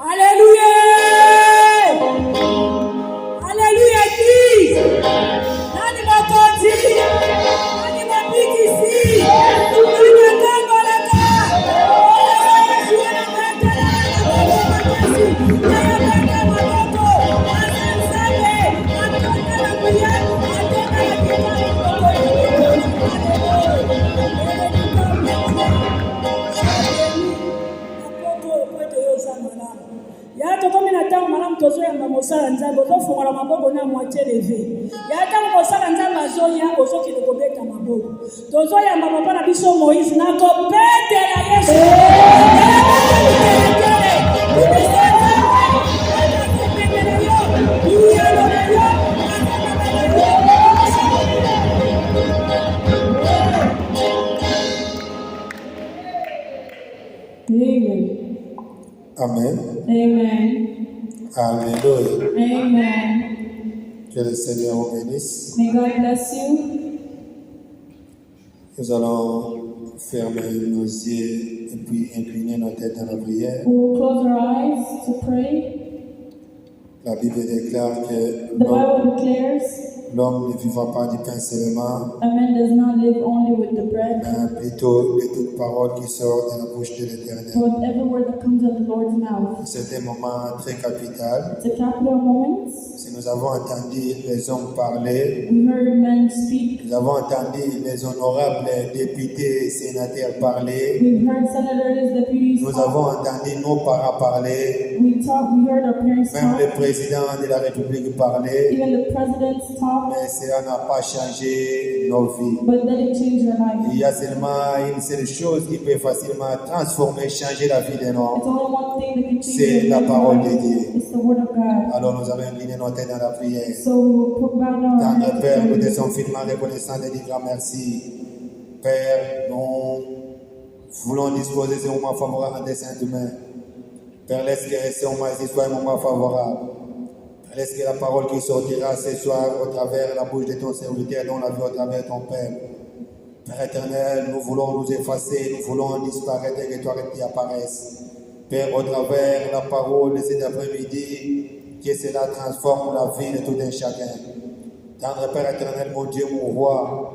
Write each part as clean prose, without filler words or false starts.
Alléluia. Alléluia. Nani makofi. Nani mapigisi. Yato comme na tango malamu tozo yamba mosala nzambe ozofungola maboko na moitié levé. Yato mosala nzambe azoya ozokile kobeta maboko. Tozo yamba papa na biso Moïse na kobetela Yesu. Amen. Amen. Alléluia. Amen. Que le Seigneur vous bénisse. May God bless you. Nous allons fermer nos yeux et puis incliner nos têtes dans la prière. We will close our eyes to pray. La Bible déclare que The Bible declares l'homme ne vivra pas du pain seulement, a man does not live only with the bread, mais plutôt de toute parole qui sort de la bouche de l'Éternel. but every word that comes out of the Lord's mouth. C'est un moment très capital. It's a capital moment. Si nous avons entendu les hommes parler, We heard men speak. nous avons entendu les honorables députés et sénateurs parler, We've heard senators, deputies nous avons talk. entendu nos parents parler, We heard our parents même le talk. président de la République parler, Even the presidents talk. mais cela n'a pas changé nos vies. But that it changed your life. Il y a seulement une seule chose qui peut facilement transformer, changer la vie de It's nous. only one thing that can change C'est your la life. parole de Dieu. It's the word of God. Alors nous allons incliner nos têtes dans la prière. So we will put bow down our Tendre heads Père, nous te together. sommes finement reconnaissants de dire grand merci. Père, nous voulons disposer de ce moment favorable en tes saintes mains. Père, laisse que ce moment soit un moment favorable. Père, laisse que la parole qui sortira ce soir au travers la bouche de ton serviteur, dont la vie au travers de ton Père. Père éternel, nous voulons nous effacer, nous voulons disparaître et que toi qui apparaisses. Père, au travers la parole de cet après-midi, que cela transforme la vie de tout un chacun. Tendre Père éternel, mon Dieu, mon roi,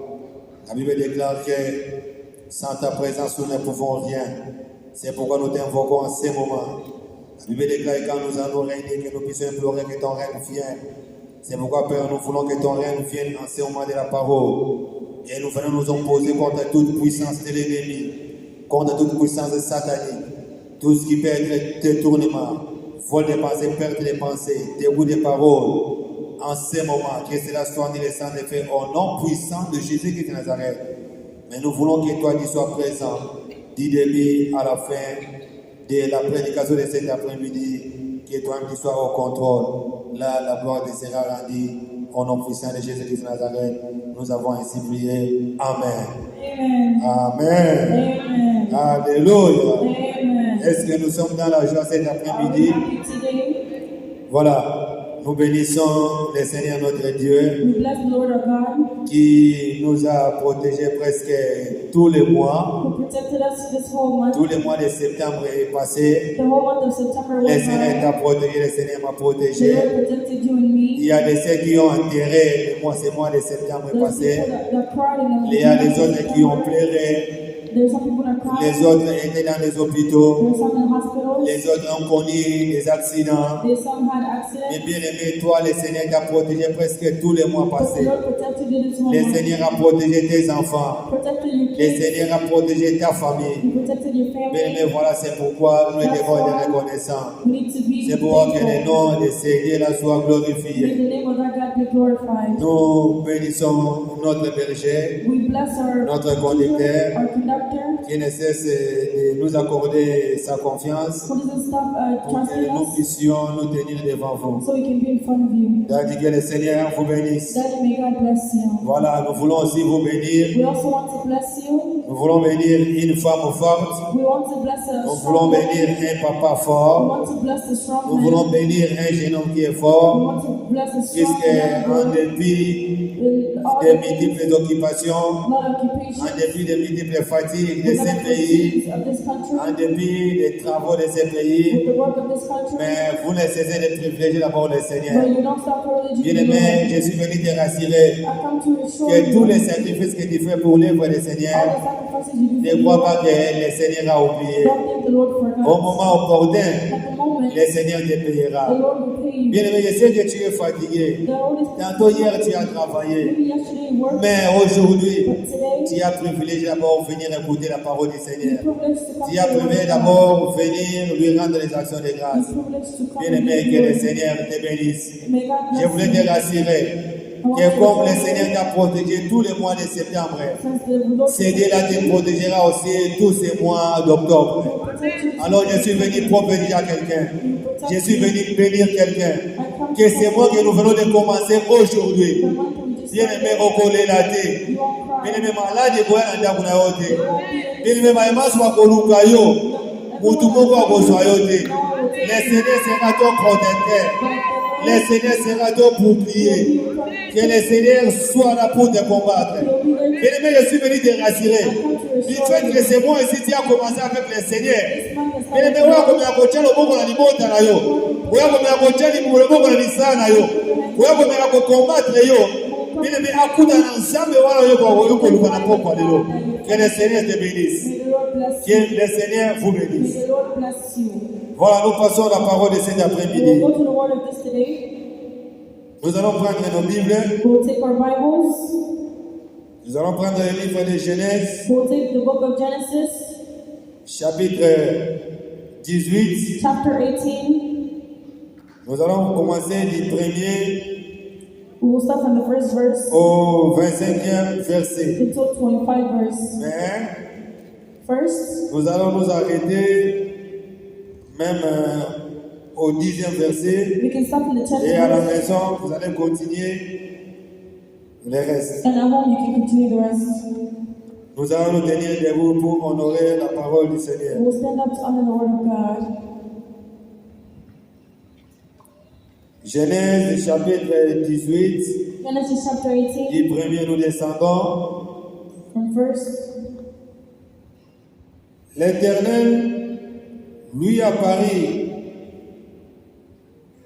la Bible déclare que sans ta présence, nous ne pouvons rien. C'est pourquoi nous t'invoquons en ces moments. La Bible déclare que quand nous allons régner, que nous puissions implorer que ton règne vienne. C'est pourquoi, Père, nous voulons que ton règne vienne en ces moments de la parole. Et nous venons nous opposer contre toute puissance de l'ennemi, contre toute puissance satanique, tout ce qui peut être détournement, vol de pensées, perte de pensées, dégoût de paroles. En ces moments, que cela soit en laissant des faits au nom puissant de Jésus-Christ de Nazareth. Mais nous voulons que toi tu sois présent du début à la fin de la prédication de cet après-midi, que toi tu sois au contrôle. Là, la gloire te sera rendue au nom puissant de Jésus-Christ de Nazareth. Nous avons ainsi prié. Amen. Amen. Amen. Amen. Alléluia. Amen. Est-ce que nous sommes dans la joie cet Are we après-midi? happy today? Voilà. Nous bénissons le Seigneur notre Dieu We bless the Lord our God qui nous a protégés presque tous les mois. who protected us this whole month. Tous les mois de septembre est passé. The whole month of September Le went Seigneur by. t'a protégé, le Seigneur m'a The protégé. Lord protected you and Il me. y a de ceux qui ont enterré le mois, ce mois de septembre est There's passé. people that cried in Il y a des autres qui ont pleuré. There's some people that cried. Les autres étaient dans les hôpitaux. There's some in hospitals. Les autres ont connu des accidents. There's some had Mais accidents. bien aimé, toi, le Seigneur t'a protégé presque tous les mois But the passés. Lord protected you this whole Le month. Seigneur a protégé tes enfants. Protected your Le kids. Seigneur a protégé ta famille. He protected your Bien family. aimé, voilà, c'est pourquoi nous devons être reconnaissants. We need to be C'est pourquoi que le thankful. nom de Seigneur soit May glorifié. the name of our God be glorified. Nous bénissons notre berger, We bless our notre teacher, conducteur, our conductor, qui ne cesse de nous accorder sa confiance who doesn't stop pour que trusting nous us puissions nous tenir devant vous. so we can be in front of you. Daddy, que le Seigneur vous bénisse. Daddy, may God bless you. Voilà, nous voulons aussi vous bénir. We also want to bless you. Nous voulons bénir une femme forte. We want to bless a Nous strong voulons man. bénir un papa We fort. want to bless the strong Nous man. voulons bénir un jeune homme qui est We fort. want to bless the strong Puisque en man. dépit In all des multiples occupations, lot of occupations, en dépit des multiples fatigues de with ces the pays, of this country, en dépit des travaux de ces pays, with the work of this country, mais vous ne cessez de privilégier d'abord le but Seigneur. you don't stop privileging the Bien-aimé, Lord. je suis venu te rassurer I come to assure que tous you les sacrifices que tu fais pour l'œuvre du all Seigneur, the sacrifices you do ne for the crois Lord, pas que le Seigneur a oublié. don't think the Lord Au forgot. moment opportun, At the moment, le Seigneur te the payera. Lord will pay you. Bien-aimé, je sais que tu es fatigué. The Holy Spirit, Tantôt hier, tu as travaillé. maybe yesterday you worked, Mais aujourd'hui, but today, tu as privilégié d'abord venir écouter la parole du Seigneur. you're privileged to come Tu as to the Word privilégié of God. d'abord venir lui rendre les actions de grâce. You're privileged to come Bien-aimé, and que le give Seigneur te bénisse. May God Je voulais bless te you. rassurer que comme le Seigneur t'a protégé tous les mois de septembre, Since the Lord c'est Dieu là te protégera aussi tous ces mois d'octobre. protect you, Alors je suis venu prophétiser à quelqu'un. Je suis venu bénir quelqu'un. Que c'est moi que nous venons de commencer aujourd'hui. the month we just Bien-aimé, recoller la tête. you won't cry. Bien-aimé, malade, boya na ndaku na yo te. There won't be any Bien-aimé, mayemas wakoluka yo. Mutu moko akozwa yo te. Le Seigneur sera ton protecteur. Le Seigneur sera ton bouclier. Que le Seigneur soit là pour te combattre. Bien-aimé, je suis venu te rassurer. Du fait que c'est moi ici, tu as commencé avec le Seigneur. Bien-aimé, oya komela kotia loboko na libota na yo. Oya komela kotia loboko na misala na yo. Oya komela kokombattre yo. Bien-aimé, akuta na nzambe wana yo koluka na pokwa lelo. Que le Seigneur te bénisse. May the Lord bless Que you. le Seigneur vous May bénisse. the Lord bless you. Voilà, nous passons la parole de cet We will après-midi. go to the word of this today. Nous allons prendre nos Bibles. We will take our Bibles. Nous allons prendre le livre de Genèse, We will take the book of Genesis, chapitre 18. chapter 18. Nous allons commencer du premier We will start from the first verse au 25e verset. until 25 verse. Mais First, nous allons nous arrêter même au 10e verset. we can start in the 10th Et à la verse, maison, vous allez continuer le reste. and at home you can continue the rest. Nous allons nous tenir debout pour honorer la parole du We Seigneur. will stand up to honor the word of God. Genèse chapitre 18, Genesis chapter 18, du premier nous descendons. from first. L'Éternel lui apparut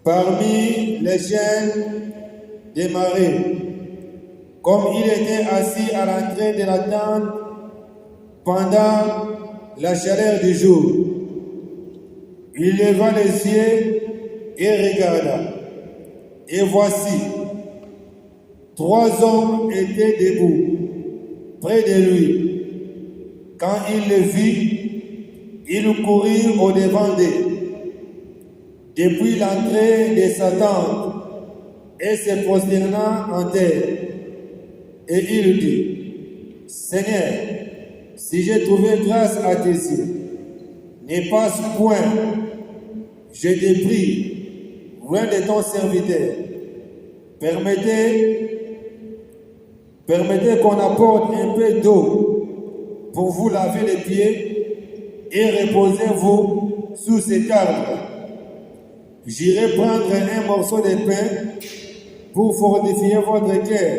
parmi les chaînes des marais, comme il était assis à l'entrée de la tente pendant la chaleur du jour. Il leva les yeux et regarda. Et voici, 3 hommes étaient debout près de lui. Quand il les vit, il courut au-devant d'eux, depuis l'entrée de sa tente, et se prosterna en terre. Et il dit, Seigneur, si j'ai trouvé grâce à tes yeux, ne passe point, je te prie, loin de ton serviteur. Permettez qu'on apporte un peu d'eau pour vous laver les pieds et reposez-vous sous cet arbre. J'irai prendre un morceau de pain pour fortifier votre cœur.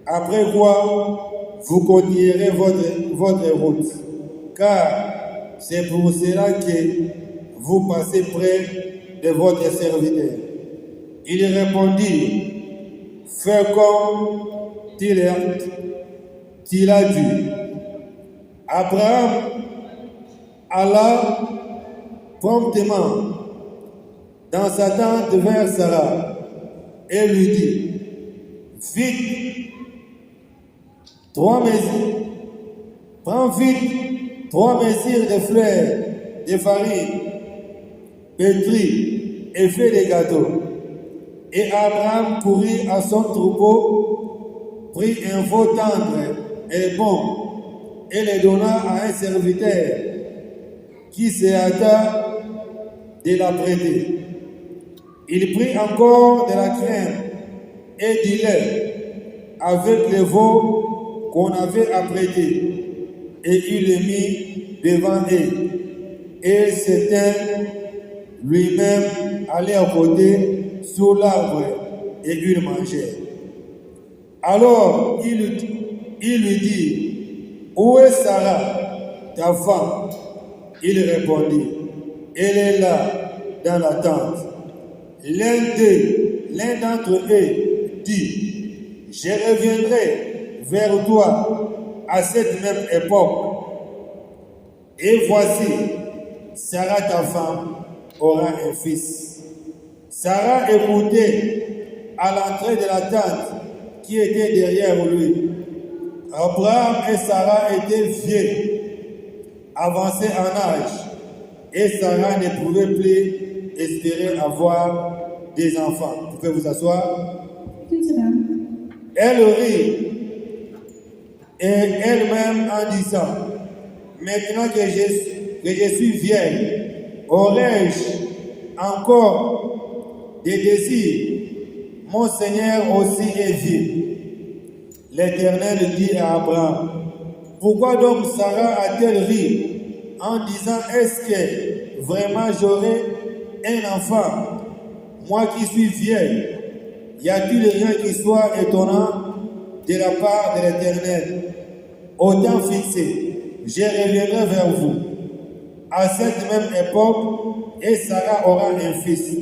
Après quoi, vous continuerez votre route. Car c'est pour cela que vous passez près de votre serviteur. Il répondit, fais comme il a dit. Abraham alla promptement dans sa tente vers Sarah et lui dit, vite, prends vite 3 mesures de fleurs de farine pétrie et fait des gâteaux. Et Abraham courut à son troupeau, prit un veau tendre et bon, et le donna à un serviteur qui se hâta de l'apprêter. Il prit encore de la crème et du lait avec le veau qu'on avait apprêté, et il le mit devant eux. Et s'éteint lui-même allait à côté sous l'arbre et il mangeait. Alors il lui dit, où est Sarah, ta femme? Il répondit, elle est là, dans la tente. L'un d'entre eux dit, je reviendrai vers toi à cette même époque. Et voici, Sarah, ta femme, aura un fils. Sarah écoutait à l'entrée de la tente qui était derrière lui. Abraham et Sarah étaient vieux, avancés en âge, et Sarah ne pouvait plus espérer avoir des enfants. Vous pouvez vous asseoir. Elle rit et elle-même en disant, maintenant que je suis vieille, aurais-je encore des désirs? Mon Seigneur aussi est vieux. L'Éternel dit à Abraham, pourquoi donc Sarah a-t-elle ri en disant, est-ce que vraiment j'aurai un enfant, moi qui suis vieille? Y a-t-il rien qui soit étonnant de la part de l'Éternel? Au temps fixé, je reviendrai vers vous. À cette même époque, et Sarah aura un fils.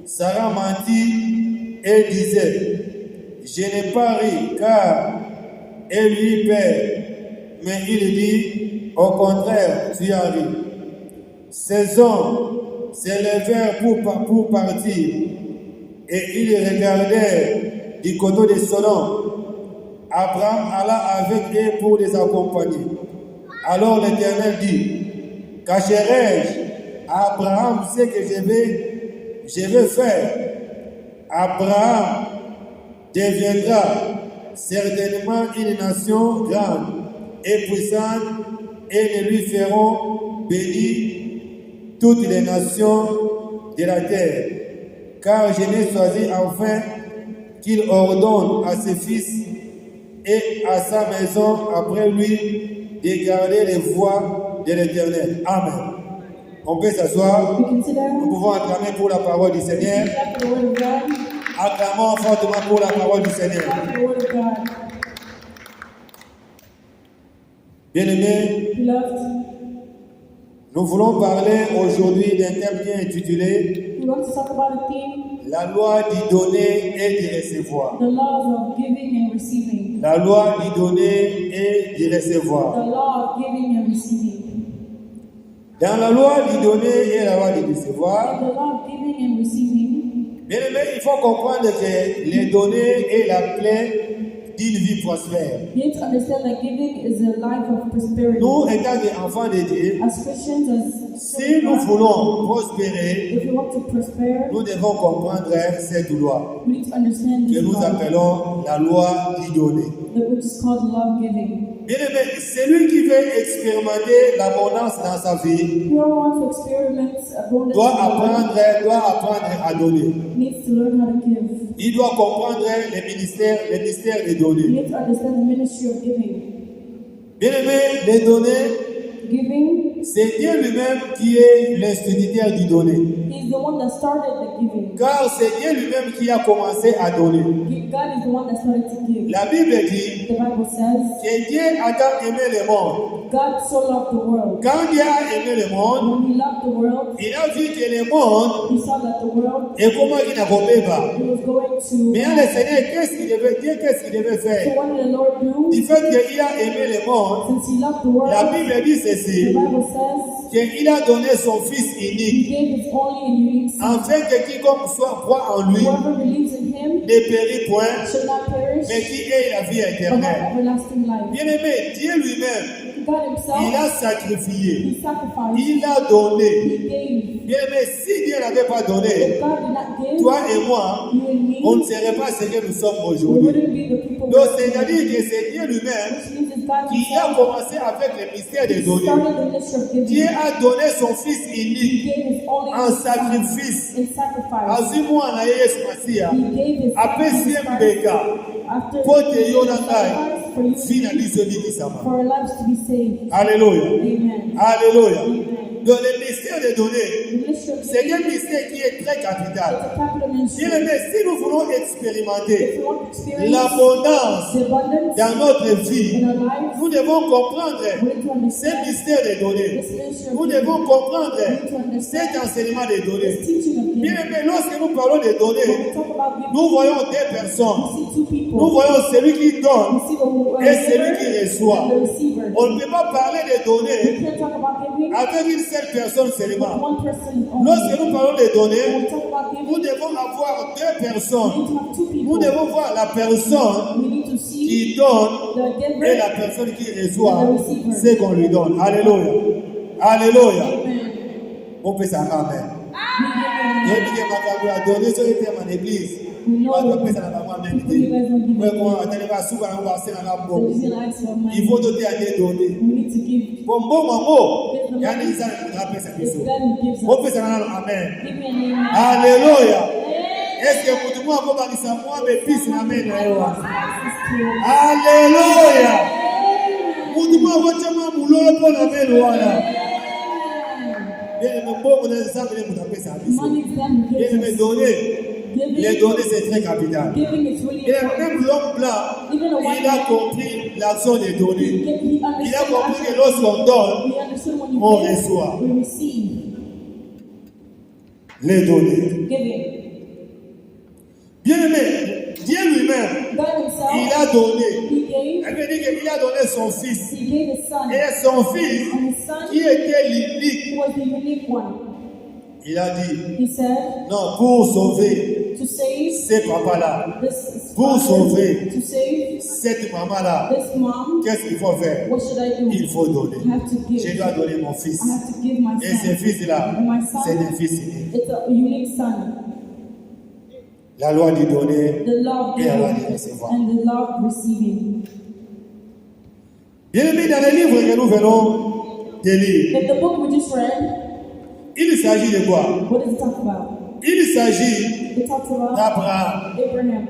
Sarah mentit et disait, je n'ai pas ri car elle lui perd. Mais il dit, au contraire, tu as ri. Ces hommes se levèrent pour partir et ils regardaient du côté de Sodome. Abraham alla avec eux pour les accompagner. Alors l'Éternel dit, cacherai-je à Abraham ce que je vais faire? Abraham deviendra certainement une nation grande et puissante, et nous lui ferons bénir toutes les nations de la terre. Car je n'ai choisi enfin qu'il ordonne à ses fils et à sa maison après lui de garder les voies de l'Éternel. Amen. On peut s'asseoir. Nous pouvons acclamer pour la parole du Seigneur. Acclamons fortement pour la parole du Seigneur. Bien-aimés, nous voulons parler aujourd'hui d'un thème bien intitulé la loi du donner et du recevoir. The laws of giving and receiving. La loi du donner et du recevoir. The law of giving and receiving. Dans la loi du donner et la loi du recevoir, The law of giving and receiving. bien aimé, il faut comprendre que les donner est la clé d'une vie prospère. You need to understand that giving is a life of prosperity. Nous, étant des enfants de Dieu, As Christians, si nous voulons prospérer, if we want to prosper, nous devons comprendre cette loi we need to understand que this nous law, appelons la loi du donner. which is called the law of giving. Bien aimé, celui qui veut expérimenter l'abondance dans sa vie Whoever wants to experiment abundance doit apprendre à donner. needs to learn how to give. Il doit comprendre le mystère de You donner. need to understand the ministry of giving. Bien aimé, les donner, Giving, c'est Dieu lui-même qui est l'instituteur du donner. He's the one that started the giving. Car c'est Dieu lui-même qui a commencé à donner. God is the one that started to give. La Bible dit The Bible says, que Dieu a tant aimé le monde. God so loved the world. Quand Dieu a aimé le monde, When He loved the world, il a vu que le monde He saw that the world est comment il n'a pas. He was going to. Mais le Seigneur, qu'est-ce qu'il devait So faire? what did the Lord do? Du fait qu'il a aimé le monde, Since He loved the world, la Bible dit the ceci, Bible says qu'il a donné son Fils He unique, gave His only and unique Son. afin que quiconque soit croit en lui Whoever believes in Him ne périt point, should not perish, mais qui ait la vie but have éternelle. everlasting life. Bien aimé, Dieu lui-même, God il Himself, a sacrifié, He sacrificed, il a donné. He gave. Bien aimé, si Dieu n'avait pas donné, If God did not give, toi et moi, you and me, on ne serait pas ce que nous sommes we aujourd'hui. wouldn't be the people Donc, we are. c'est-à-dire que c'est Dieu lui-même Which means it's God qui a Himself commencé avec le mystère de donner. started the ministry of giving. Dieu a donné son Fils He unique gave His only en Son sacrifice. in sacrifice. Azimu na Yesu Masia. He gave His Apesi sacrifice mbeka. after Pote He yona sacrificed for you, Fina biso bikisama. for our lives to be saved. Alléluia. Amen. Alléluia. Amen. Donc le mystère des données, The mystery of c'est giving un mystère qui est très is capital. a capital mystery. Bien aimé, si nous voulons If expérimenter we want to experience l'abondance the abundance dans notre vie, in our lives, nous devons comprendre we need to ce understand mystère des données. this mystery Nous of devons giving. comprendre We need to understand cet enseignement des données. this teaching of Bien giving. aimé, lorsque nous parlons des When données, we talk about giving, nous voyons deux personnes. we see two people. Nous voyons celui qui We donne see the et celui qui giver reçoit. and the receiver. On ne peut pas parler des We données can't talk about giving avec une seule personne with seulement. one person only. Lorsque nous parlons des When données, we talk about nous giving, devons avoir deux we personnes. need to have two Nous people. devons voir la personne We need to see qui donne the et la giver. personne qui reçoit ce qu'on lui donne. Alléluia. Alléluia. Amen. On peut ça, amen. We Je dis que ma femme a donné sur les termes en église. know Parce que ça n'a pas people you guys don't give moi, me. quand on va souvent, on va faire un So bon. he's gonna ask for Il money. faut donner à des données. We need to give. Bon, maman, il y a des gens qui rappellent ça. It's God who gives On peut us. ça, amen. Give me an amen. Alléluia. Amen. Est-ce que vous devez encore parler ça? Moi, mes fils, amen. Access to. Alléluia. Amen. Vous devez avoir tellement de boulot pour amen. Voilà. Amen. Bien aimé, bon, on a des gens qui vous appellent ça. Money is God who Bien gives aimé, us. donner. Les Giving, données, c'est très capital. giving is really Et important. même l'homme blanc, il a compris l'action des données. He Il a understood compris que that. lorsqu'on donne, We understood when on you give, reçoit. we receive. Les données. Giving. Bien aimé, Dieu lui-même, God il himself, a donné. he gave, Elle veut dire qu'il a donné son fils. he gave his son. Et son fils, And his son qui était l'unique, was the unique one. il a dit, He said, non, pour sauver to save ces papas-là, this Pour father, sauver. to save cette maman-là, this mom, qu'est-ce qu'il faut faire? what should I do? Il faut donner. I have to Je give. dois donner mon fils. I have to give my Et ce son. fils-là, And my son, c'est un fils unique. it's a unique son. La loi du donner The law of et la loi giving du recevoir. and the law of receiving. Bien aimé, dans les livres que nous venons de lire, In the book we just read, il s'agit de quoi? what does it talk about? Il s'agit It talks about d'Abraham. Abraham.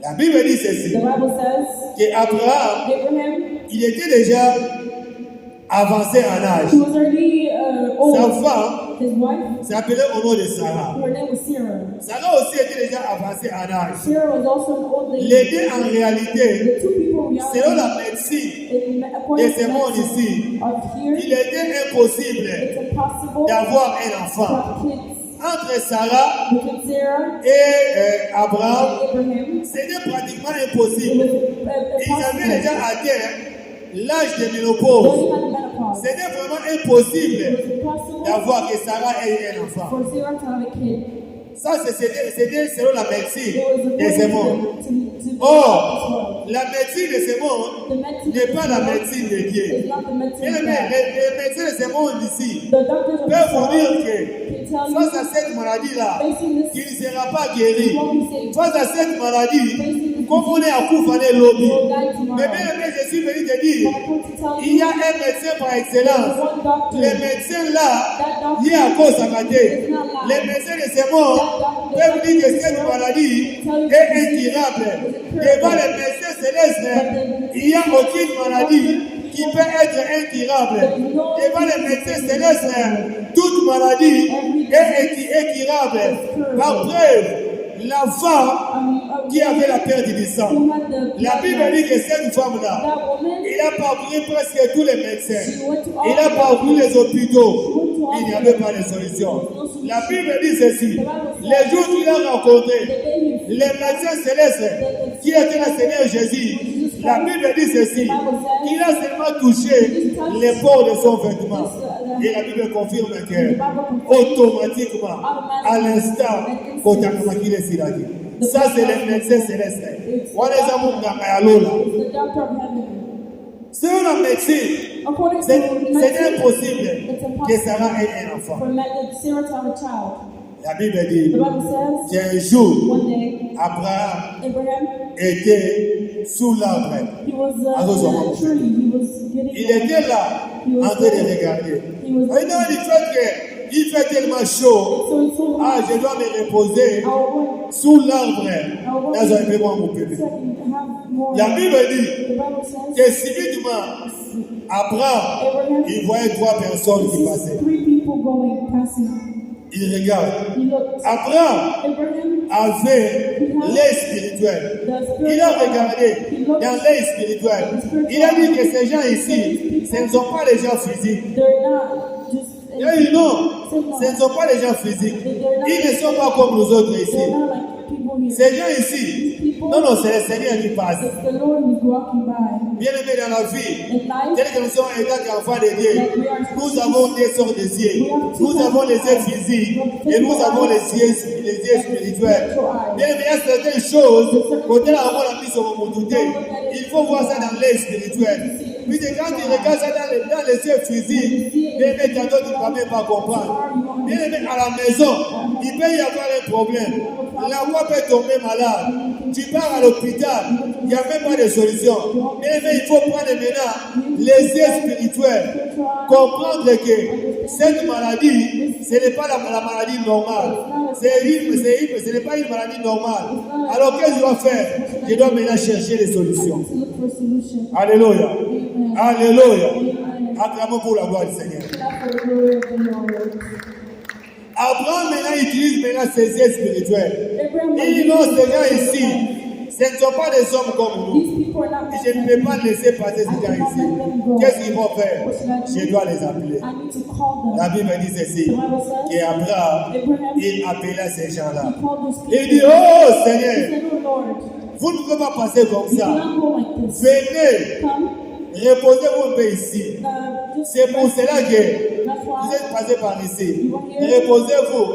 La Bible dit ceci, The Bible says qu'Abraham, Abraham, il était déjà avancé en âge. he was already Sa old. femme His wife, s'appelait au nom de Sarah. her name was Sarah. Sarah aussi était déjà avancée en âge. Sarah was also an old lady. Les deux, en réalité, The two people selon reality, la médecine according de to ce monde medicine ici, of here, il était impossible it's impossible d'avoir un to enfant. have kids Entre Sarah between Sarah et Abraham, and Abraham. c'était pratiquement It impossible. was Ils avaient impossible. déjà atteint l'âge de They ménopause. had menopause. C'était vraiment It impossible was impossible d'avoir que Sarah ait un enfant. for Sarah to have a kid. Ça, c'était selon la médecine It was de ce monde. according to the Or, la médecine de ce monde the medicine n'est pas la médecine de Dieu. is not the medicine Bien of aimé, God. les médecins de ce monde ici The doctors of peuvent this vous dire world que can tell you face à cette maladie-là, facing this qu'il ne sera pas guéri. you won't be saved. Face à cette maladie, Facing this comme on est à Koufane you Lobby. will die Mais tomorrow. bien aimé, je suis venu te But dire, I come to tell il y you a un médecin par there's excellence. one doctor. Les médecins là, That doctor il y a à cause à côté. is not lying. Les médecins de ce monde peuvent vous dire que cette maladie est incurable. Devant les médecins célestes, il n'y a aucune maladie qui peut être incurable. Devant les médecins célestes, toute maladie est incurable. Par preuve, la femme qui avait la perte du sang. who had the La Bible dit que cette femme-là, that woman, il a parcouru presque tous les médecins. she went to all Il a the parcouru les hôpitaux. went to all Il n'y the- avait pas de solution. La Bible dit ceci. Les jours qu'il a rencontré the day he les médecins célestes qui étaient le Seigneur Jésus, la Bible dit ceci. Il a seulement touché les bords de son vêtement. Et la Bible confirme que automatiquement, à l'instant, ça c'est les médecins célestes. On les a mon gangayalola. is the doctor of heaven. Selon la médecine, According to c'est medicine, impossible it's que impossible Sarah ait un enfant. for Sarah to have a child. La Bible dit The Bible says qu'un jour, one day Abraham Abraham, était sous l'arbre. he was Ah, those are in a wonderful. tree. He was getting. Il était là, en train de regarder. He was. Et non, il fait tellement chaud. So it's so Ah, je dois me reposer our sous l'arbre. Là, j'avais pas mon bébé. so I can have more. La Bible dit The Bible says que subitement, Abraham, Abraham il voyait trois personnes qui sees passaient. 3 people people going, passing. Il regarde. He looked. Abraham Abraham avait l'œil spirituel. Il a regardé dans l'œil spirituel. Il a dit que ces gens ici, ce ne sont pas les gens physiques. They're not just. Il a dit non, ce ne sont pas les gens physiques. Ils ne sont pas comme nous autres They're ici. not like people here. Ces gens ici, non, c'est le Seigneur qui passe. It's the Lord who's walking by. Bien aimé dans la vie, In life, tel que nous sommes en tant qu'enfants de Dieu, nous avons des sortes de yeux. Nous avons les yeux physiques et nous avons les yeux spirituels. Bien aimé, il y a certaines choses, quand on a la mise sur mon douté, il faut voir ça dans l'œil spirituel. Puis quand tu regardes ça dans les yeux physiques, bien aimé, tantôt tu ne vas même pas comprendre. Bien aimé, à la maison, il peut y avoir un problème. La voix peut tomber malade. Tu pars à l'hôpital, il n'y a même pas de solution. Mais il faut prendre maintenant les yeux spirituels. Comprendre que cette maladie, ce n'est pas la maladie normale. Ce n'est pas une maladie normale. Alors qu'est-ce que je dois faire? Je dois maintenant chercher les solutions. to look for solution. Alléluia. Amen. Alléluia. Amen. Acclamons pour la gloire du Seigneur. Clap for the glory of the Lord. Abraham maintenant utilise maintenant ses yeux spirituels. Abraham, Il dit non, ces gens ici, ce ne sont pas des hommes comme nous. these people are not Je ne peux pas laisser passer ces gens ici. Qu'est-ce qu'ils vont faire? Je dois les appeler. I need to call them. La Bible dit ceci, The Bible says, qu'Abraham, Abraham, il appela ces gens-là. he called those people. Il dit, oh He Seigneur, said, oh Lord, vous ne pouvez pas passer comme you ça. cannot go like this. Venez, Come, reposez-vous un peu ici. just C'est pour cela que that's vous why êtes passé par ici. Reposez-vous.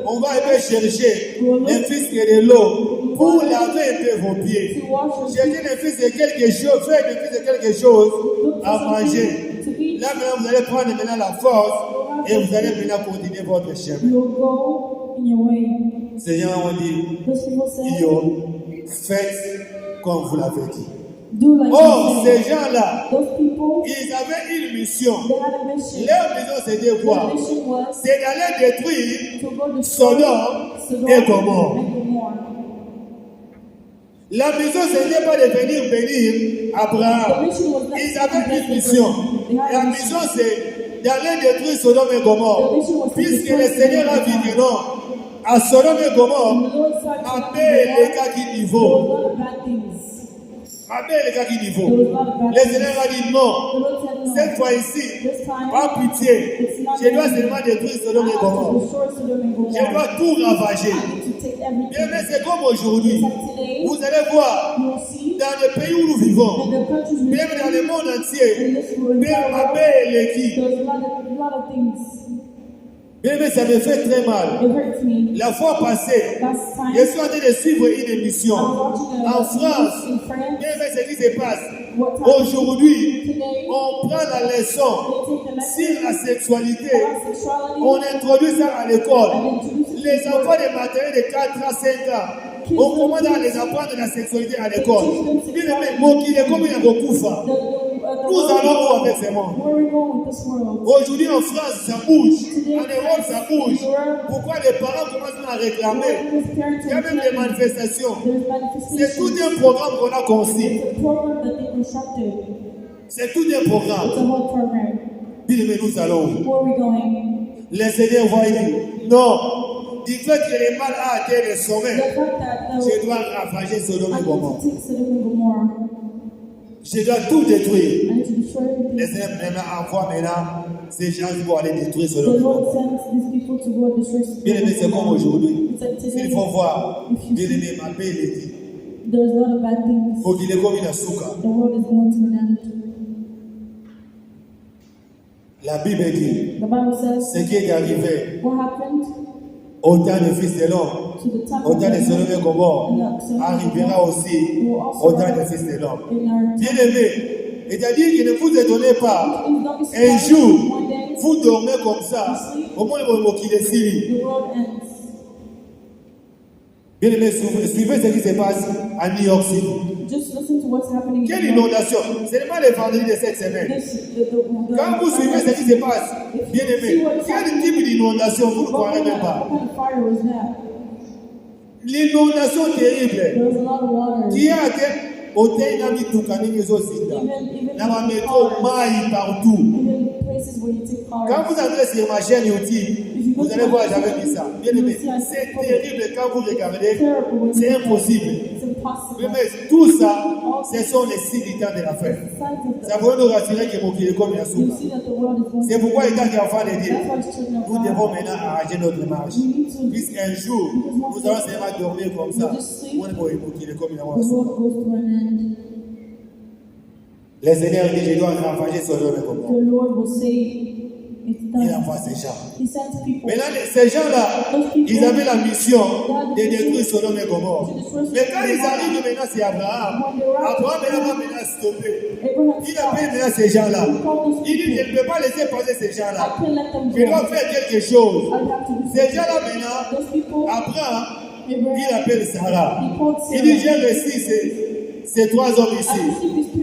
On va un peu chercher un fils de l'eau pour laver un peu vos pieds. to wash your Cherchez un fils de quelque chose, faites un fils de quelque chose look à for manger. something to eat. Là maintenant, vous allez prendre maintenant la force et vous allez maintenant continuer votre chemin. You'll go in your way. Ces gens ont dit, Those people say, Yo, faites comme vous l'avez dit. do like Oh, you say. ces gens-là, Those people, ils avaient une mission. they had a mission. Leur mission c'était quoi? Their mission was C'est d'aller détruire to go to Sodome Sodom et Gomorrhe. and Gomorrah. La mission, ce n'est pas de venir bénir The Abraham. mission was not Ils to avaient bless une the mission. person. They had La a mission, mission. c'est d'aller détruire Sodome et Gomorrhe. The mission was to Puisque destroy le Seigneur a Sodom dit and que non, à Sodome et And Gomorrhe, the Lord said to appelle les them, cas qui there was niveau. a lot of bad things. Appelle les cas qui There niveau. was a lot of bad Le things. Seigneur a dit non. The Lord said no. Cette fois-ci, This time, pas pitié. it's not Je dois me. seulement détruire Sodome I et have to Gomorrhe. destroy Sodom and Je Gomorrah. dois tout ravager. I need to take Bien, everything. mais c'est comme aujourd'hui. It's like today, Vous allez voir, you'll see dans le pays où nous vivons, in the countries we même live dans le monde entier, in, this world, même Abel et qui. there's a lot of things. Bien, mais ça me fait très mal. It hurts me. La fois passée, Last je time, suis en train de suivre une émission I was watching en a France. news in France. Bien, mais ce qui se passe, What happened aujourd'hui, today? on prend la leçon They take the lesson sur la sexualité, about sexuality on introduit ça à l'école. and introduce it Les to enfants de maternelle de 4 à 5 ans, on commence à les apprendre la sexualité à l'école. Bien, mais mon qui est comme il y a beaucoup de fois. Nous allons où avec ces mondes? Where we go with this world? Aujourd'hui en France, ça bouge. En Europe, ça bouge. Pourquoi les parents commencent à réclamer? Il y a même des manifestations. There's C'est tout manifestations. un programme qu'on a conçu. It's a program that they constructed. C'est tout un It's programme. a whole program. Bien, mais nous allons où? Where are we going? Les Seigneurs vont dire non. Du fait que le mal a atteint le The sommet, fact that je dois ravager Sodome I et need Gomorrhe. to take Sodom and Gomorrah. Je dois tout détruire. I need to destroy everything. Les Seigneurs maintenant envoient maintenant ces gens pour aller détruire The Sodome et Lord Gomorrhe. sends these people to go and destroy Sodom Bien aimé, and c'est comme Gomorrah. aujourd'hui. It's like Il today, faut voir. Bien aimé, ma paix, il est dit. there's a lot of bad things. Faut qu'il est comme une souka. The world is going to an end. La Bible dit, The Bible says, ce qui est arrivé what happened au temps des fils de l'homme, to the time au temps de Sodome et Gomorrhe, arrivera aussi will au also temps des happen fils de l'homme. in our Bien aimé, c'est-à-dire que ne vous étonnez pas, Please don't be un surprised jour, one day vous dormez comme ça, au moins qu'il est Syrie. the world ends. Bien aimé, suivez ce qui se passe à New York City. Just listen to what's happening. in Quelle the world. inondation! Ce n'est pas le vendredi de cette semaine. Quand vous suivez ce qui se passe, bien aimé, quel type d'inondation vous ne croirez même pas? What kind of fire was that? L'inondation terrible There was a lot of water. qui a été au Ténami Tukani Zozinda. Even Dans la métro, maille partout. even places where you take cars. Quand vous entrez sur ma chaîne YouTube, vous allez voir, j'avais mis ça. Bien aimé, c'est terrible quand vous regardez, c'est impossible. It's impossible. Oui, mais tout ça, ce sont les signes du temps de la fin. Ça va nous rassurer que mon pied est comme un You souffle. see that the world is going. C'est pourquoi il est enfant de Dieu. That's why it's children of Nous God. devons maintenant arranger notre marche. Puisqu'un jour, nous allons seulement dormir comme ça. On est comme un The oiseau. world goes to an end. Le Seigneur dit, je dois ravager son homme comme moi. The Lord will say, it's Il done. envoie ces gens. He sends people. Maintenant, ces gens-là, ils avaient la mission de détruire Sodome et Gomorrhe. Mais quand ils arrivent maintenant, c'est Abraham. Abraham va maintenant stopper. Abraham Il appelle maintenant ces gens-là. Il dit, je ne peux pas laisser passer ces I gens-là. can't let them Je go. dois faire quelque chose. I have to do Ces something. gens-là maintenant, Those people, Abraham, il Abraham, appelle Sarah. he called Il dit, Sarah. j'ai reçu ces trois hommes ici.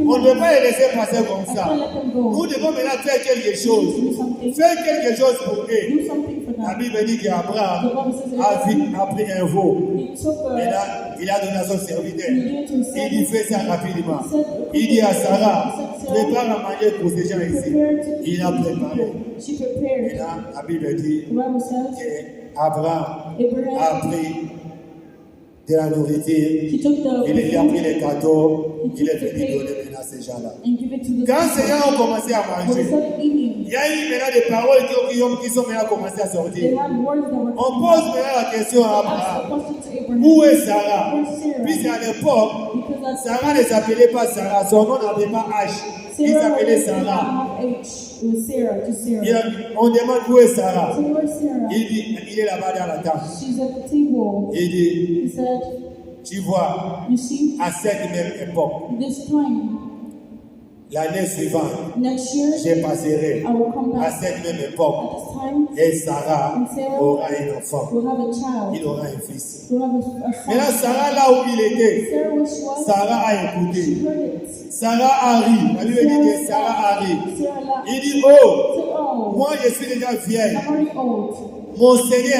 On ne peut pas les laisser passer comme I ça. can't let them go. Nous devons maintenant faire quelque chose. Do something. Faire quelque chose pour eux. Do something for La them. Bible dit The qu'Abraham Bible says a pris un veau. he took Maintenant, il a donné à son serviteur. he gave to his Il lui servant. fait ça rapidement. Il dit à Sarah, prépare à manger pour ces gens ici. Il a préparé. She prepared. Maintenant, la Bible dit The Bible says qu'Abraham Abraham, a pris de la nourriture. he took the Il a pris les cadeaux. Il est venu donner maintenant à ces gens-là. and give it to the Quand ces gens ont commencé à When they manger, started eating, il y a eu maintenant des paroles qui sont maintenant commencées à they sortir. had words that were On pose maintenant la question à asked Abraham. the question to Abraham. Où est Sarah? Where's Sarah? Puisqu'à l'époque, Because Sarah ne s'appelait pas Sarah, son nom n'avait pas H. Il Sarah s'appelait did not Sarah. have H. It was Sarah, just Sarah. On demande où est Sarah. So where's Sarah? Il dit, il est là-bas dans la table. She's at the table. Il dit, He said, tu vois, you see, à cette même époque, this time, l'année suivante, next year, je passerai I will come à back. cette même At époque this time, et Sarah and Sarah aura un enfant. will have a child. Il aura un fils. Will have a Maintenant, son. Sarah, là où il était, Sarah, where she was, Sarah a she écouté. heard it. Sarah a ri. La Bible dit que Sarah a ri. Sarah laughed. Il dit, She oh, said, oh, moi je suis déjà vieille. I'm already old. Mon Seigneur,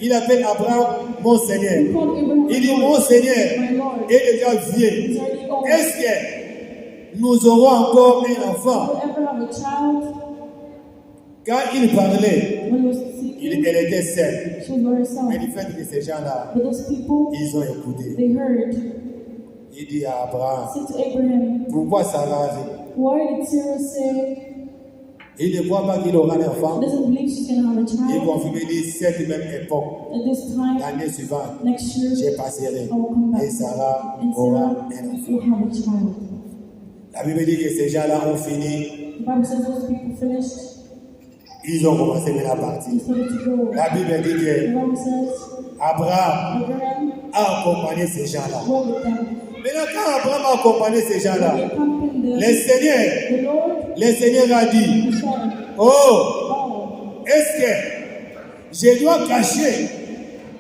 il appelle Abraham mon Seigneur. He called Abraham Il dit, Lord. mon Seigneur My Lord. est déjà vieux. He's already old. Est-ce que nous aurons encore un enfant? Will ever have a child? Quand il parlait, When he was speaking, elle était seule. she was by herself. Mais du fait que ces gens-là, But those people, ils ont écouté. they heard. Il dit à Abraham, Said to Abraham, pourquoi Sarah a ri? why did Sarah say Il ne croit pas qu'il aura un she enfant. doesn't believe she's going to have a Il child? confirme, il dit, cette même époque, At this time, l'année suivante, next year, je passerai. I will come back. Et Sarah And aura Sarah un enfant. will have a child. La Bible dit que ces gens-là ont fini. The Bible says those people finished. Ils ont commencé à partir. They started to go. La Bible dit The que Bible says Abraham Abraham a accompagné ces gens-là. went with them. Maintenant, quand Abraham a accompagné ces They gens-là, accompanied them. le Lord, Seigneur a dit, he said, oh, oh, est-ce que je dois cacher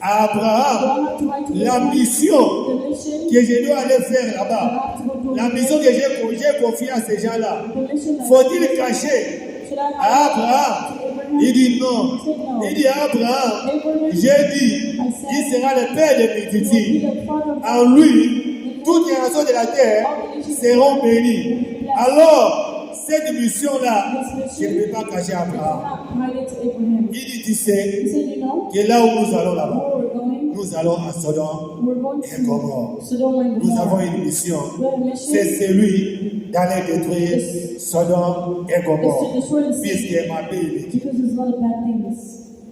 à do Abraham I have to write to la them mission the mission que je dois aller faire I là-bas? have to go do? La mission que j'ai confiée à ces gens-là. The mission that Faut-il cacher should I à have Abraham? to Abraham? Il dit non. He said no. Il dit à Abraham, j'ai dit, il sera le père de He will be multitudes. the father of En lui, toutes les nations de la terre seront bénies. Alors, cette mission-là, je ne peux pas cacher à Abraham. not hide it to Abraham. Il dit, tu He sais, said, you know, que là où nous allons là-bas, where we're going, nous allons à Sodome we're going et Gomorrhe. to Sodom and Nous avons Gomorrah. une mission. We have a mission. C'est celui d'aller détruire Sodome et It's to Gomorrhe. destroy the city Puisque ma Bible dit. because there's a lot of bad things.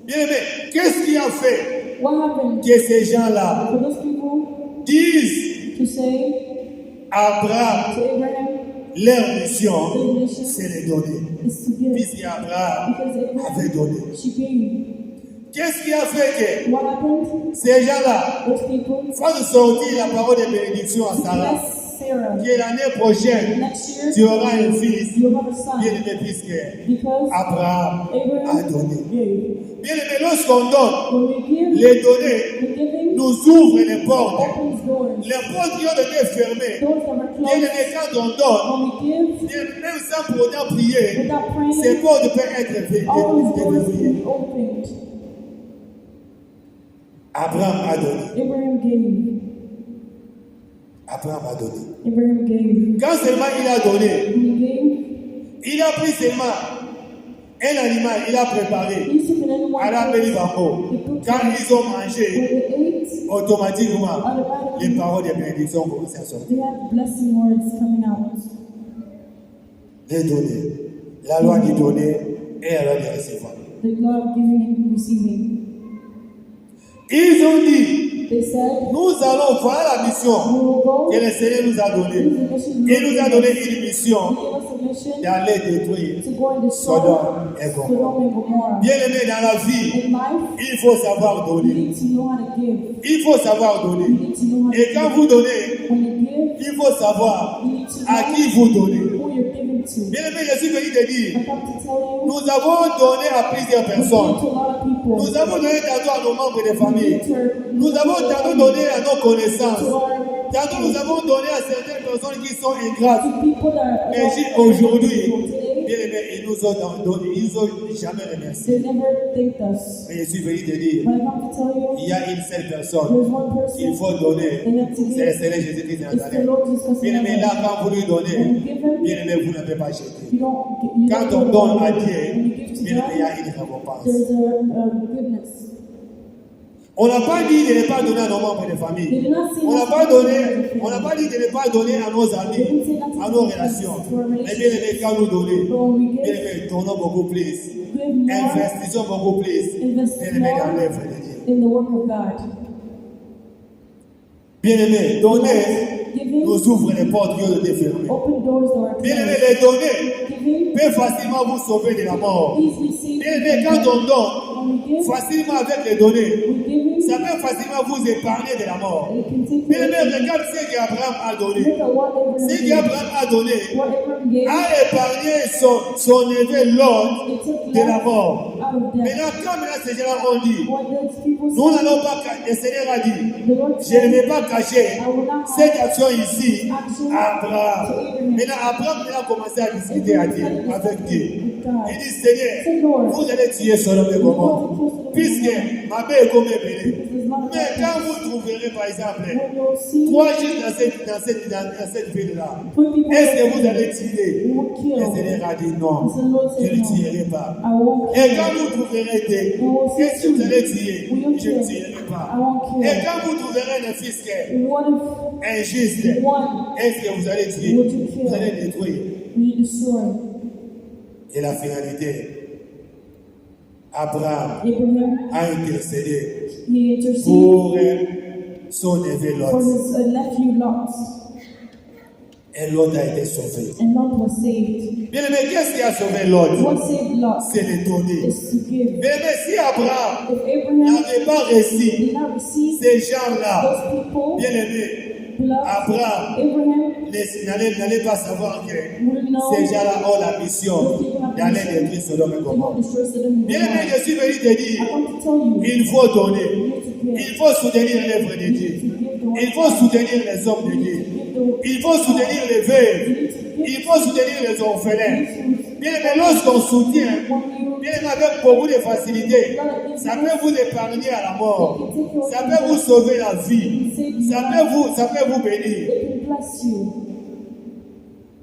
Bien aimé, qu'est-ce qui a fait What happened que ces gens-là for those people disent to say à Abraham, to Abraham, leur mission, their mission c'est de donner. is to give? Puisqu'Abraham Because Abraham, avait donné. she gave. Qu'est-ce qui a fait What happened? que ces gens-là Those people font sortir la parole de bénédiction à Sarah? bless Sarah. Que l'année prochaine, Next year, tu auras un fils. you'll have a son. Bien aimé, puisque Because Abraham a Abraham donné. gave. Bien aimé, lorsqu'on donne, When we give, les données the giving nous ouvrent les portes. opens doors. Les portes qui ont été fermées. Doors that were Bien closed. aimé, quand on donne, When we give, même sans pour autant prier, without praying, ces portes peuvent être all those doors verrouillées. be opened. Abraham a donné. Abraham gave. Abraham a donné. Abraham gave. Quand seulement il a donné, When he gave, Il a pris seulement un animal, il a préparé. He used to put in one À la place. Bambo. He put Quand ils ont mangé, when they ate, automatiquement, les automatically paroles de bénédiction commencent à sortir. they had blessing words coming out. Les donner. La loi du donner et la loi du recevoir. The law of giving and receiving. Ils ont dit, They said, nous allons voir la we mission will go. que le Seigneur nous a donnée. This is the mission Il nous a Lord donné gave us. une He mission gave us a mission d'aller détruire to go and destroy Sodome et Gomorrhe. Sodom and Gomorrah. Bien aimé dans la vie, In life, il faut savoir you donner. need to know how to give. Il faut savoir You donner. need to know how to Et quand give. vous donnez, When you give, il faut savoir you need to à know qui vous donnez. who you're giving to. Bien aimé, je suis venu te dire, I come to tell you, nous avons donné à plusieurs we give personnes. to a lot of people. Nous avons donné tantôt à nos membres de We famille. give to Nous avons tantôt donné à nos connaissances. to our Tantôt nous avons donné à certaines personnes qui sont ingrates. to people that Mais are aujourd'hui, today, bien aimé, ils nous ont donné, ils nous ont jamais remercié. they never thanked us. Mais je suis venu te dire, But I come to tell you, il y a une seule personne there's one person, qu'il faut donner. and you have to C'est le give. Seigneur Jésus-Christ de It's the Nazareth. Lord Jesus Bien aimé, Christ. là, quand vous lui When donnez, you give him, bien aimé, vous n'avez pas jeté. you don't Quand on donne à Dieu, when you give to bien aimé, il y a God, une récompense. there's a goodness. On n'a pas dit de ne pas donner à nos membres de They famille. did not say On n'a not pas to donné, give on n'a pas dit de ne pas donner à nos amis, à nos relations. Mais bien aimé, quand nous donnons, But when we bien give, aimé, donnons beaucoup plus. give more Investissons beaucoup plus. Invest Bien aimé, dans more. l'œuvre de Dieu. in the work of God. Bien aimé, donner Giving nous ouvre les portes qui ont été fermées. open doors that are Bien aimé, closed. les donner Giving peut facilement vous sauver de la mort. easily saves Bien aimé, quand on donne, when we give, facilement avec les données, we giving, ça peut facilement vous épargner de la mort. it can take Bien care aimé, of regarde ce qu'Abraham a donné. look at what Abraham Ce did. qu'Abraham a donné What Abraham gave, a épargné son neveu Lot it took de la life mort. out of death. Maintenant, quand maintenant ces gens ont dit, What those people nous said, n'allons pas, le Seigneur a dit, the Lord je ne said, vais pas cacher I will not cette hide action ici action à Abraham. to Abraham. Maintenant, Abraham a commencé à discuter à Dieu, avec Dieu. with God. Il dit, Seigneur, vous allez tuer Sodome et You Gomorrhe, want to close to the puisque ma mère est comme bénie. There's not Mais enough quand vous trouverez, par exemple, when you'll see trois juifs dans cette ville-là, when people est-ce que vous allez tuer? you will kill. Le Seigneur a dit non, The Lord je said ne no. tuerai pas. I won't Et kill. quand vous trouverez des, qu'est-ce que vous allez tuer? Je ne tuerai pas. I won't Et kill. quand vous trouverez le fils What if injuste, one est-ce que vous allez tuer? would you kill? Vous allez détruire. We destroy? Et la finalité, Abraham Abraham, a intercédé he interceded pour son neveu for Lot. his nephew Lot, Et Lot a été sauvé. and Lot was saved. Bien aimé, qu'est-ce qui a sauvé Lot? What saved Lot C'est le donner. is to give. Bien aimé, si Abraham If Abraham n'avait pas réussi did not receive ces gens-là, those people, bien aimé, beloved, Abraham Abraham n'allait pas savoir que wouldn't know ces gens-là ont la mission d'aller détruire Sodome et to Gomorrhe. go destroy Sodom and Bien aimé, Gomorrah. je suis venu te I dire, come to tell you, il faut donner, you need to give. il faut soutenir l'œuvre de Dieu, il faut soutenir les hommes de Dieu, il faut soutenir les veuves, il faut soutenir les orphelins. Bien aimé, lorsqu'on soutient, bien aimé, avec beaucoup de facilité, ça peut vous épargner à la mort, ça peut vous sauver la vie, ça peut vous bénir. It can bless you.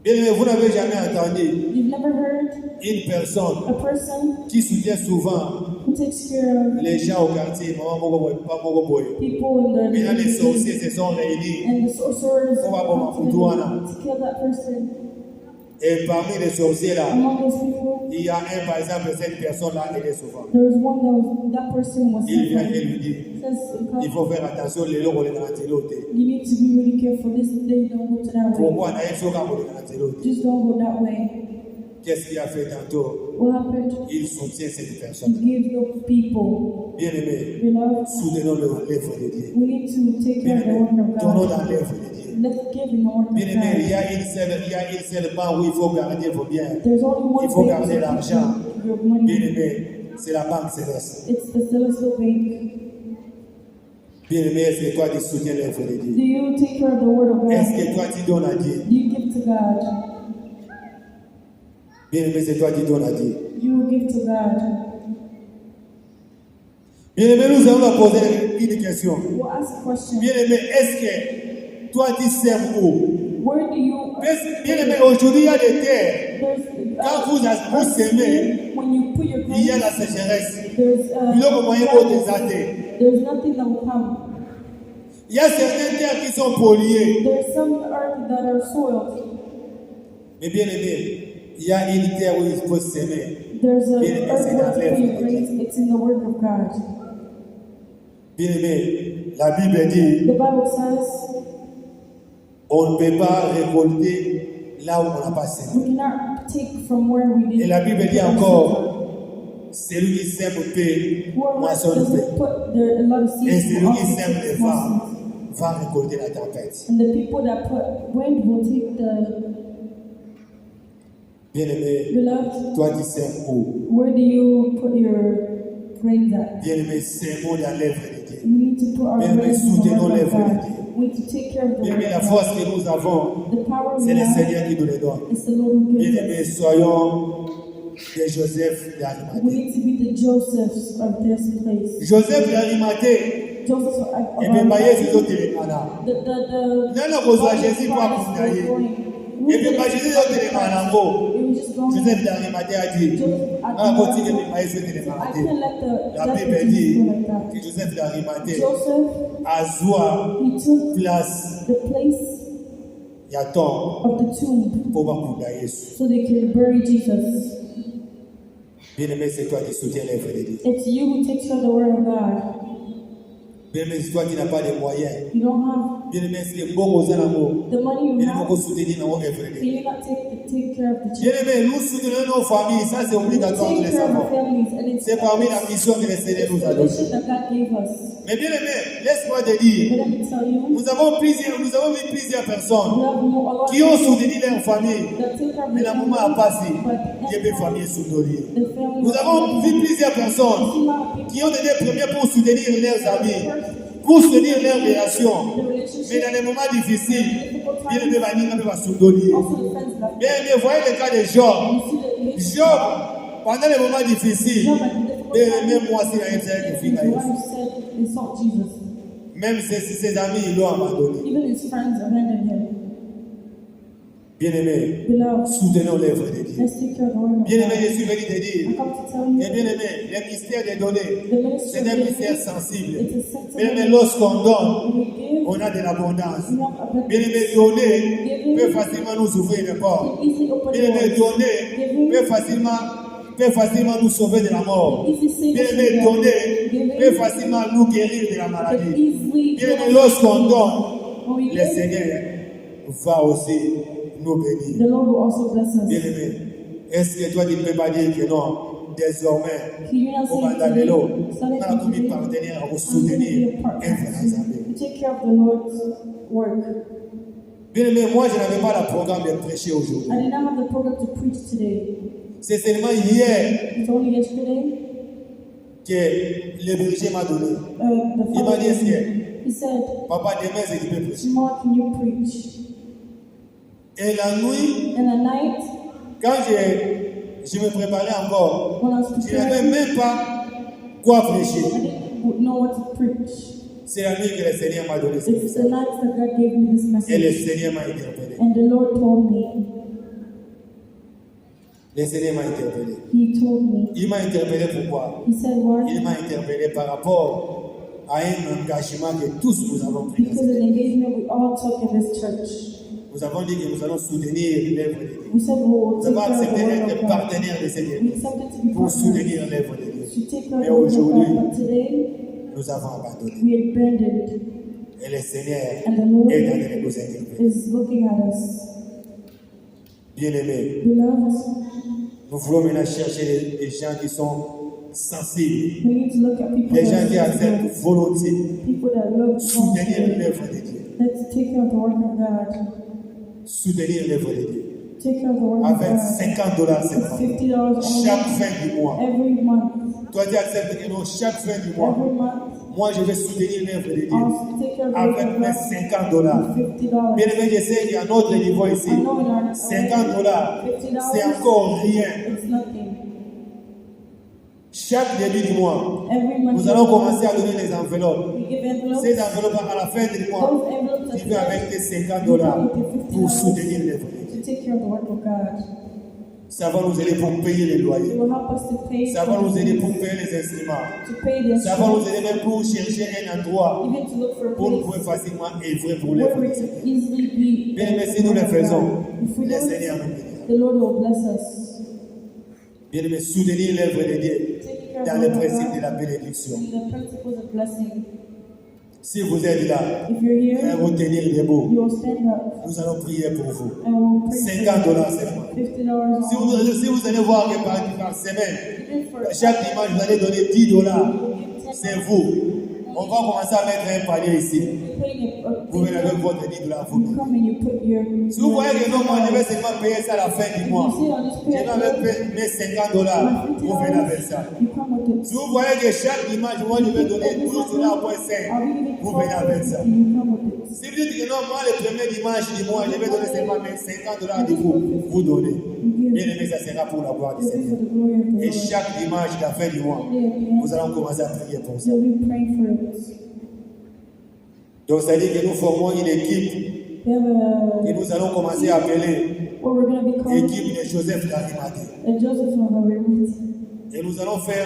Bien aimé, vous n'avez jamais entendu You've never heard une personne a person qui soutient souvent who takes care of les gens au quartier, maman moko boy, papa moko boy. people in the Maintenant, les sorciers se sont réunis. and the sorcerers On va bomba futuana. to kill that person. Et parmi les sorciers là, Among those people, il y a un, par exemple, cette personne-là, elle est souvent. there was one that person was Il vient et suffering. lui dit, Says, il faut faire attention, les lots, on les a antilotés. you need to be really careful. This day, don't go to that way. Pourquoi on a un soga pour les antilotés? Just don't go that way. Qu'est-ce qu'il a fait tantôt? What happened? Il soutient cette He personne. gave the people. Bien aimé, Beloved, soutenons l'œuvre de Dieu. we need to take Bien care of the aimé, work of donnons God. dans l'œuvre de Dieu. Let's give in the work of Bien aimé, il God. y a une seule banque où il faut garder vos biens. There's only one Il faut way garder to l'argent. keep your money. Bien aimé, c'est la banque céleste. It's the Celestial Bank. Bien aimé, est-ce que toi tu soutiens l'œuvre de Do Dieu? you take care of the Word of Est-ce God? que toi tu donnes à Dieu? Do you give to God? Bien aimé, c'est toi qui donnes à Dieu. You will give to God. Bien aimé, nous allons leur poser une question. We'll ask a question. Bien aimé, est-ce que toi tu sèmes où? Where do you? Bien aimé, aujourd'hui il y a des terres. Quand vous semez, when you put your il y a la grains, sécheresse. there's Il y a moyen pour déserter. there's nothing that will come. Il y a certaines terres qui sont polluées. There's some earth that are soiled. Mais bien aimé, il y a une terre où il faut s'aimer. There's a Bien aimé, earth c'est where dans to put l'œuvre your de grains. Dieu. It's in the work of God. Bien aimé, la Bible dit, The Bible says on ne peut pas récolter là où on n'a pas semé. we cannot take from where we did. Et la Bible dit encore, celui qui sème peut, Whoever moissonne doesn't peut. put a lot of Et seeds will celui qui also sème les take vents more seeds. va récolter la tempête. And the people that put wind will take the Bien aimé, beloved. toi qui sèmes où? Where do you put your grains at? Bien aimé, sémons dans l'œuvre de Dieu. We need to put our Bien aimé, grains in the soutenons work of l'œuvre de God. Dieu. We need to take care of the Bien work aimé, la of force God. que nous avons, The power c'est we le have Seigneur qui nous le donne. is the Lord who Bien gives aimé, us. soyons des Joseph We d'Arimathée. need to be the Josephs of this place. Joseph d'Arimathée, Joseph of et bien, baillé sur d'autres éléments. the Non, non, vous avez Jésus pour accompagner. Et bien, baillé sur d'autres éléments. It was just going. Joseph d'Arimathée a dit, ah, continue de bailler sur d'autres I éléments. can't let La the Bible dit go like that. que Joseph d'Arimathée Joseph, a joie, he took place, the place il y a temps of the tomb pour accompagner Jésus. so they could bury Jesus. Bien aimé, c'est toi qui soutiens l'œuvre de Dieu. It's you who takes care of the word of God. Bien aimé, c'est toi qui n'as pas les moyens. You don't have Bien aimé, c'est bon aux amours. the money you Bien aimé, have, on peut soutenir l'œuvre de can Dieu. you not take care of the Bien children? aimé, nous soutenons nos familles, ça c'est obligatoire, nous Take les care of savons. the families, and it's C'est parmi la mission que le Seigneur nous a the donnée. mission that God gave us. Mais bien aimé, laisse-moi te dire, But let me tell you, nous avons vu plusieurs we personnes have a lot qui ont of people soutenu leur famille. that take care of Mais the le moment a passé, but Dieu peut famille soutenir. the family. Nous avons vu plusieurs personnes a lot of people, qui ont donné premier pour soutenir leurs amis, pour soutenir leurs relations. the Mais relationship, dans les moments difficiles, bien aimé, va soutenir. also the friends that Bien aimé, voyez le cas de Job. you see the relationship. Job, pendant les moments difficiles, Job at the difficult bien times, aimé, moi aussi, il y a une his fille à Jésus. wife said, insult Jesus. Même ses amis, ils l'ont abandonné. Even his friends abandoned him. Bien aimé, Beloved, soutenons l'œuvre de Dieu. let's take care of the word of Bien aimé, God. je suis venu te I dire, come to tell et you, bien aimé, le mystère des données, the ministry c'est of un giving, mystère sensible. it's a Bien aimé, sensible. lorsqu'on donne, When we give, on a de l'abondance. we have abundance. Bien aimé, donner peut facilement nous ouvrir les portes. It easily open Bien aimé, doors. donner peut facilement nous sauver de la mort. Easy save Bien us from aimé, death. donner peut facilement nous guérir de la Can maladie. easily Bien aimé, give us lorsqu'on donne, when we le give, Seigneur va aussi nous bénir. the Lord will also bless us. Bien aimé, est-ce que toi tu ne peux pas dire que non, désormais, Can you not au say Bandamelo, today, on a starting commis today, partenaire pour I'm going to be soutenir a partner Influence. to take care of the Lord's work. Bien aimé, moi je n'avais pas le programme de prêcher aujourd'hui. I did not have the program to preach today. C'est seulement hier It's only yesterday. que le berger m'a donné. The Il m'a father dit, est-ce que, he said, papa, demain c'est tu peux prêcher. tomorrow can you preach? Et la nuit, And at night, quand je me préparais encore, when I was je n'avais preparing, même pas quoi prêcher. I didn't know what to preach. C'est la nuit que le Seigneur m'a donné ce It's the message. night that God gave me this Et le message. Seigneur m'a interpellé. And the Lord told me, Le Seigneur m'a interpellé. He told me, Il m'a interpellé pourquoi? He said, why? Il m'a interpellé par rapport à un engagement que tous nous avons pris. Because of the engagement we all took in this church. Nous avons dit que nous allons soutenir l'œuvre de Dieu. We said we will Nous take avons care of the accepté word d'être of God. partenaires de cette We église accepted to be pour partners soutenir l'œuvre de Dieu. to take care of Mais the word of aujourd'hui, God. But today, nous avons abandonné. we abandoned, Et le Seigneur and the Lord est en train de nous interpeller. is looking at us. Bien-aimés, Beloved, nous voulons maintenant chercher des gens qui sont sensibles, we need to look at people des gens qui that acceptent volontiers people that love soutenir God. l'œuvre de Dieu. Let's take care of the work of God. Soutenir l'œuvre de Dieu. Take care of the work of Avec God. $50 It's seulement. $50 Chaque only fin du mois. every month. Toi, tu acceptes que non, chaque fin du mois, Every month, moi je vais soutenir l'œuvre de Dieu I'll take care of the work avec of mes God. $50. $50. Bien aimé, je sais qu'il y a un autre niveau ici. I know in our $50, c'est encore rien. It's nothing. Chaque début du mois, Every month, nous allons commencer à donner les enveloppes. we give envelopes. Ces enveloppes, à la fin du mois, Those envelopes tu that viens avec tes $50 pour soutenir l'œuvre de Dieu. to take care of the work of God. Ça va nous aider pour payer les It loyers. will help us to pay Ça va for nous aider pour payer les instruments. to pay the Ça va nous insurance, aider même pour chercher un endroit even to look for a pour nous pouvoir place facilement œuvrer pour les where we frères. can easily be. Bien aimé, si nous le faisons, If we le do Seigneur it, nous bénira. the Lord will bless us. Bien aimé, soutenir l'œuvre de Dieu Taking care dans of les our principes de God la bénédiction. and the principles of blessing. Si vous êtes là, If you're et here, vous tenir debout, you will stand up nous allons prier pour vous. and we'll pray for $50 you. seulement. $50 Si off. vous allez voir que par semaine, Even for chaque dimanche, vous allez donner $10. C'est vous. On va commencer à mettre un panier ici. putting Vous venez avec votre $10, vous you venez. come and you put your. Si vous voyez que non, moi, je vais seulement payer ça à la fin du mois. You see on this Je vais avec mes $50. Vous venez avec ça. You come with it. Si vous voyez que chaque dimanche, moi, je vais donner $12.5, vous venez avec ça. You come with it. Si vous dites que non, moi, le premier dimanche du mois, je vais donner seulement mes $50 de vous, vous donnez. Bien aimé, ça sera pour la gloire du You'll be Seigneur. for the glory of the Et Lord. chaque dimanche de la fin du mois, nous allons commencer à prier pour ça. You'll be praying for it. Donc, ça dit que nous formons une équipe We have et nous allons commencer à appeler what we're going to be called l'équipe de Joseph d'Arimathée. a Joseph of our Arimathea. Et nous allons faire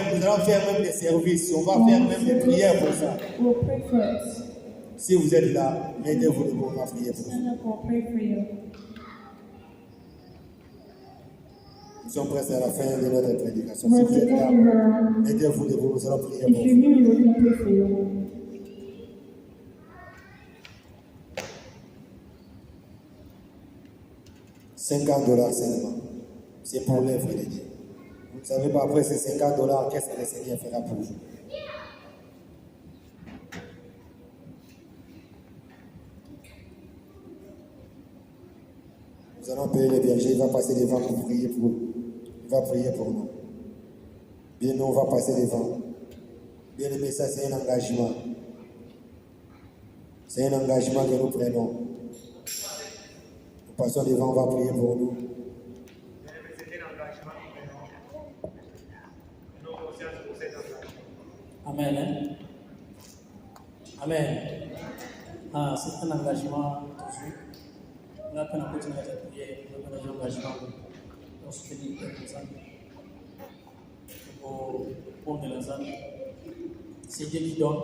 même des services, on va faire même des prières pour ça. We'll pray for it. Si vous êtes là, mettez-vous debout, on va prier pour vous. Stand up, we'll pray for you. Nous sommes presque à la fin de notre prédication. Si We're vous êtes là, together. mettez-vous debout, nous allons prier If pour you're vous. here, we're going to pray for you. $50 seulement. C'est pour l'œuvre de Dieu. Vous ne savez pas, après ces $50, qu'est-ce que le Seigneur fera pour vous? Nous allons payer le berger, il va passer devant pour prier pour nous. Il va prier pour nous. Bien, nous, on va passer devant. Bien aimé, ça c'est un engagement. C'est un engagement que nous prenons. Nous passons devant, on va prier pour nous. Amen. Hein? Amen. Ah, c'est un engagement toujours. On a peine à continuer à prier pour un engagement pour soutenir les hommes, pour les hommes. C'est Dieu qui donne.